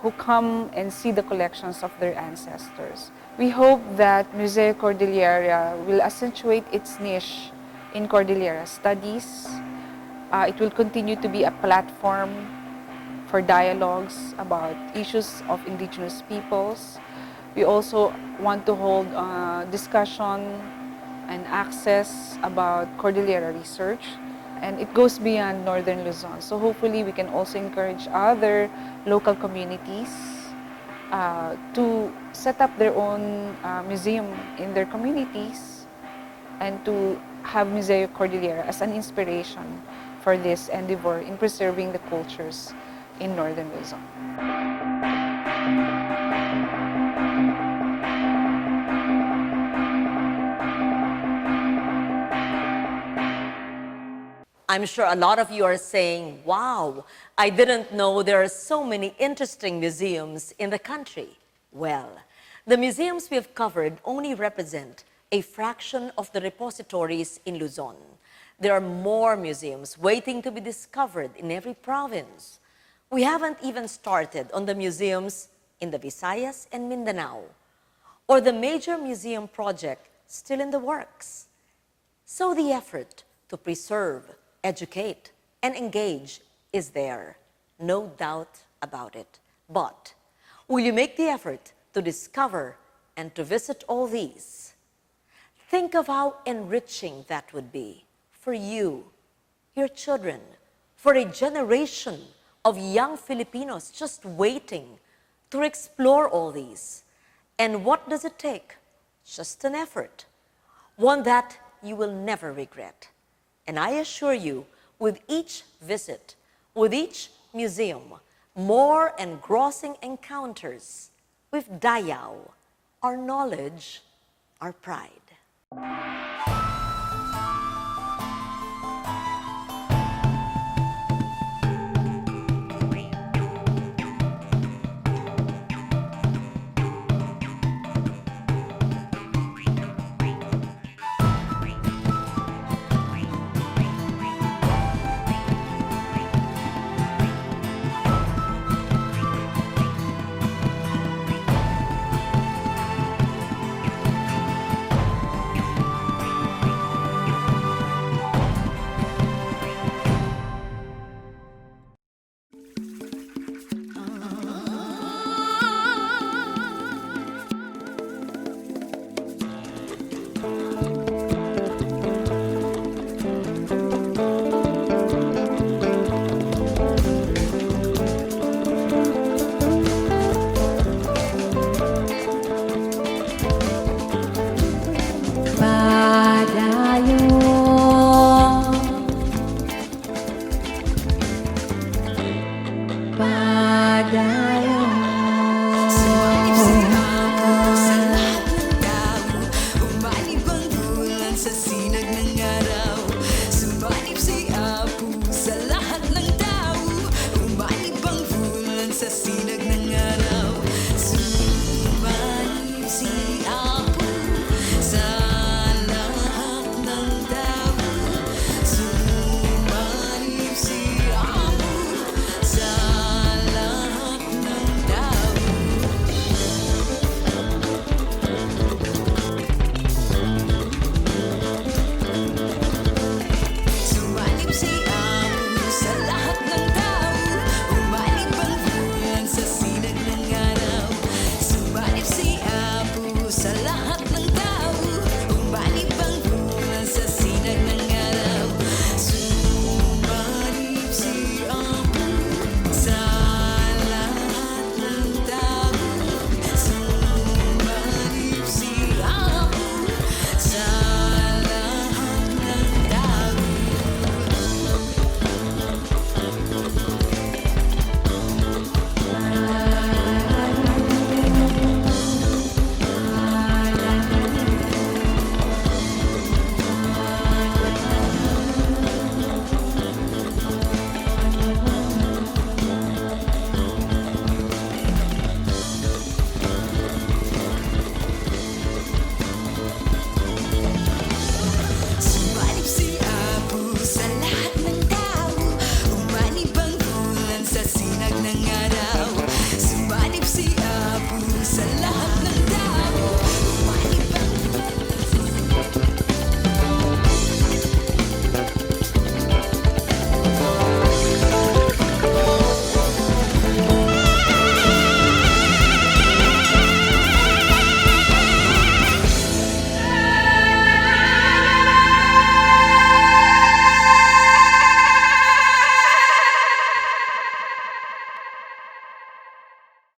who come and see the collections of their ancestors. We hope that Museo Cordillera will accentuate its niche in Cordillera studies. It will continue to be a platform for dialogues about issues of indigenous peoples. We also want to hold discussion and access about Cordillera research, and it goes beyond Northern Luzon. So hopefully we can also encourage other local communities to set up their own museum in their communities and to have Museo Cordillera as an inspiration for this endeavor in preserving the cultures in Northern Luzon. I'm sure a lot of you are saying, wow, I didn't know there are so many interesting museums in the country. Well, the museums we have covered only represent a fraction of the repositories in Luzon. There are more museums waiting to be discovered in every province. We haven't even started on the museums in the Visayas and Mindanao, or the major museum project still in the works. So the effort to preserve, educate, and engage is there, no doubt about it. But will you make the effort to discover and to visit all these? Think of how enriching that would be for you, your children, for a generation of young Filipinos just waiting to explore all these. And what does it take? Just an effort, one that you will never regret. And I assure you, with each visit, with each museum, more engrossing encounters with Dayaw, our knowledge, our pride. Padayon padayon. Sumalip si Apo sa lahat ng tao, umalib ang bulan sa sinag ng araw. Sumalip si Apo sa lahat ng tao, umalib ang bulan sa sinag